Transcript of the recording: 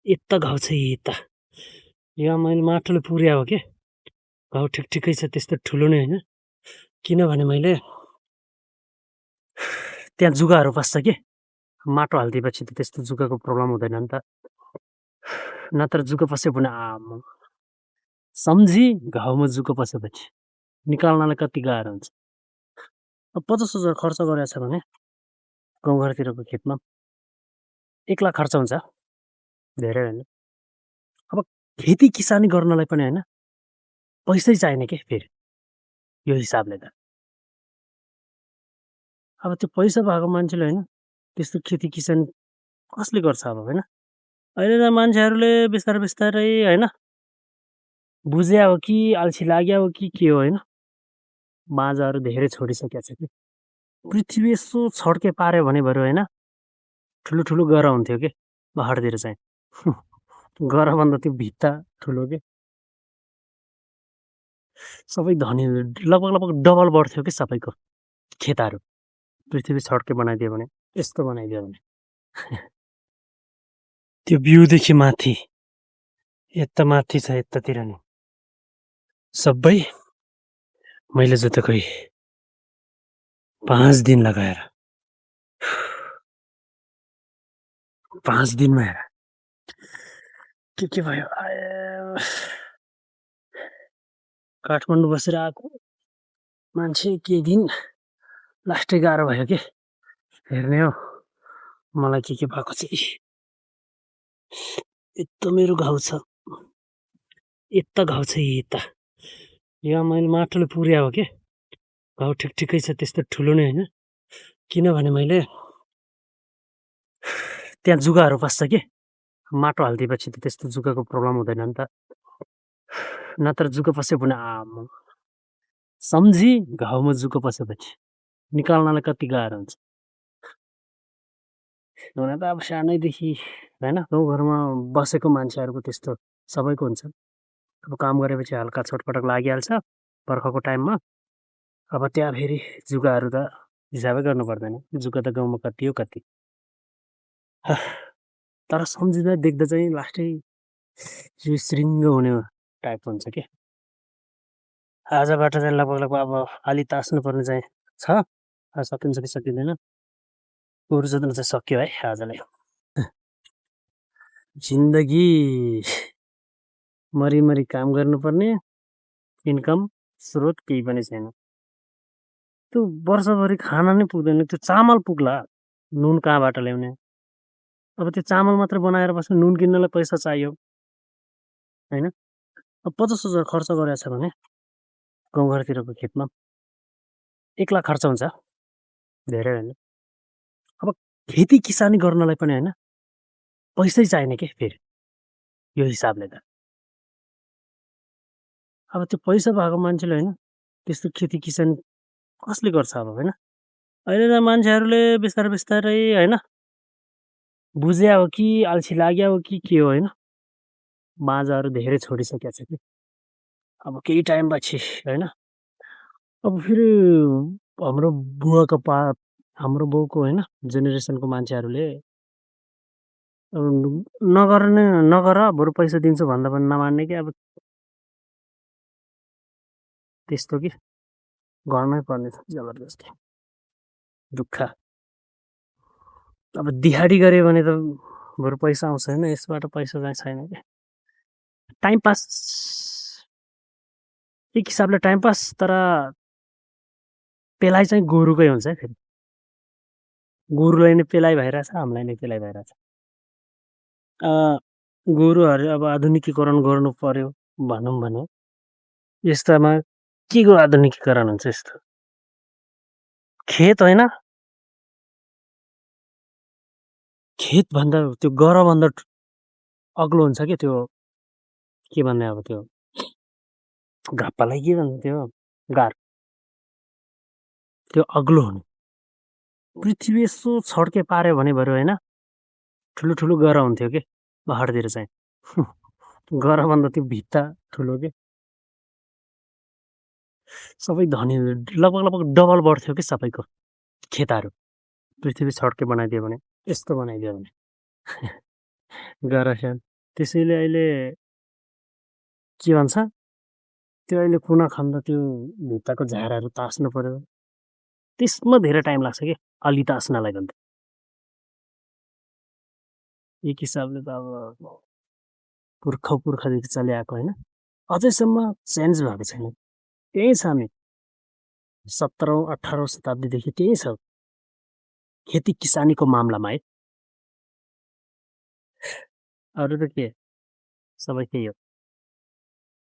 यता घाउ छ यता यहाँ मैले माटोले पुर्याएको के घाउ ठिकै छ, त्यस्तो ठुलो नै होइन। किनभने मैले त्यहाँ जुगाहरू पस्छ के, माटो हालिदिएपछि त त्यस्तो जुगाको प्रब्लम हुँदैन नि त। नत्र जुगा पस्यो भने सम्झी घाउमा जुका पसेपछि निकाल्नलाई कति गाह्रो हुन्छ। अब 50,000 खर्च गरेछ भने गाउँघरतिरको खेतमा 1 लाख खर्च हुन्छ, धेरै होइन। अब खेती किसानी गर्नलाई पनि होइन पैसै चाहिने के फेरि यो हिसाबले त। अब त्यो पैसा भएको मान्छेले होइन त्यस्तो खेती किसानी कसले गर्छ अब होइन। अहिले त मान्छेहरूले बिस्तारै बिस्तारै होइन बुझे हो कि अल्छी लाग्यो हो कि के हो होइन, बाजाहरू धेरै छोडिसकेको छ कि। पृथ्वी यसो छड्के पार्यो भने बरु होइन ठुलो ठुलो गह्रा हुन्थ्यो कि पहाडतिर चाहिँ। गह्राभन्दा त्यो भित्ता ठुलो के, सबै धनी लगभग डबल बढ्थ्यो कि सबैको खेताहरू। पृथ्वी छड्के बनाइदियो भने, यस्तो बनाइदियो भने। त्यो बिउदेखि माथि यता माथि छ, यतातिर नि सबै मैले जता खोइ 5 दिन लगाएर 5 दिनमा हेर के भयो। काठमाडौँ बसेर आएको मान्छे के दिन लास्टै गाह्रो भयो के हेर्ने हो मलाई के भएको चाहिँ। यता मेरो घाउ छ, यता घाउ छ यता यहाँ मैले माटोले पुर्याएको के घाउ ठिकै छ, त्यस्तो ठुलो नै होइन। किनभने मैले त्यहाँ जुगाहरू पस्छ के, माटो हालिदिएपछि त त्यस्तो जुगाको प्रब्लम हुँदैन नि त। नत्र जुगा पस्यो भने सम्झी घाउमा जुका पसेपछि निकाल्नलाई कति गाह्रो हुन्छ। हुन त अब सानैदेखि होइन गाउँघरमा बसेको मान्छेहरूको त्यस्तो सबैको हुन्छ। अब काम गरेपछि हल्का चोटपटक लागिहाल्छ बर्खाको टाइममा। अब त्यहाँ फेरि जुगाहरू त हिसाबै गर्नु पर्दैन, जुगा त गाउँमा कति हो कति। तर सम्झिँदा देख्दा चाहिँ लास्टै श्रीङ्ग हुने टाइपको हुन्छ के। आजबाट चाहिँ लगभग अब अलि तास्नुपर्ने चाहिँ छ, सकिन्छ कि सकिँदैन। गोरु जोत्न चाहिँ सक्यो है आजलाई। जिन्दगी मरिमरि काम गर्नुपर्ने, इन्कम स्रोत केही पनि छैन। त्यो वर्षभरि खाना नै पुग्दैन, त्यो चामल पुग्ला, नुन कहाँबाट ल्याउने। अब त्यो चामल मात्र बनाएर बस्नु, नुन किन्नलाई पैसा चाहियो होइन। अब 50,000 खर्च गरेछ भने गाउँघरतिरको खेतमा 1 लाख खर्च हुन्छ, धेरै होइन। अब खेती किसानी गर्नलाई पनि होइन पैसै चाहिने के फेरि यो हिसाबले त। अब त्यो पैसा भएको मान्छेले होइन त्यस्तो खेती किसानी कसले गर्छ अब होइन। अहिले त मान्छेहरूले बिस्तारै बिस्तारै होइन बुझे हो कि अल्छी लाग्यो हो कि के हो होइन, बाजाहरू धेरै छोडिसकेको छ कि। अब केही टाइम पछि होइन अब फेरि हाम्रो हाम्रो बाउको होइन जेनेरेसनको मान्छेहरूले नगर बरु पैसा दिन्छु भन्दा पनि नमान्ने कि। अब त्यस्तो कि गर्नै पर्ने छ जबरजस्ती दुःख। अब दिहाडी गऱ्यो भने त बरु पैसा आउँछ होइन, यसबाट पैसा चाहिँ छैन क्या। टाइम पास एक हिसाबले टाइम पास, तर पेलाइ चाहिँ गोरुकै हुन्छ है। फेरि गोरुलाई नै पेलाइ भइरहेछ, हामीलाई नै पेलाइ भइरहेछ। गोरुहरू अब आधुनिकीकरण गर्नु पर्यो भनौँ भने यस्तामा के को आधुनिकीकरण हुन्छ। यस्तो खेत होइन, खेतभन्दा त्यो गह्राभन्दा अग्लो हुन्छ कि त्यो के भन्ने अब त्यो घाप्पालाई के भन्छ त्यो गार, त्यो अग्लो हुने। पृथ्वी यसो छड्के पार्यो भने बरु होइन ठुलो ठुलो गह्रा हुन्थ्यो कि पहाडतिर चाहिँ। गह्राभन्दा त्यो भित्ता ठुलो के, सबै धनी लगभग डबल बढ्थ्यो कि सबैको खेताहरू। पृथ्वी छड्के बनाइदियो भने, यस्तो बनाइदियो भने। गह्रा त्यसैले अहिले के भन्छ त्यो अहिले कुना खन्द त्यो भित्ताको झाराहरू तास्नु पर्यो त्यसमा धेरै टाइम लाग्छ कि अलि तास्नलाई भन्दा एक हिसाबले त अब पुर्खादेखि चलिआएको होइन अझैसम्म चेन्ज भएको छैन त्यही छ हामी 17औं 18औं शताब्दीदेखि त्यही छ खेती किसानीको मामलामा है अरू त के सबै त्यही हो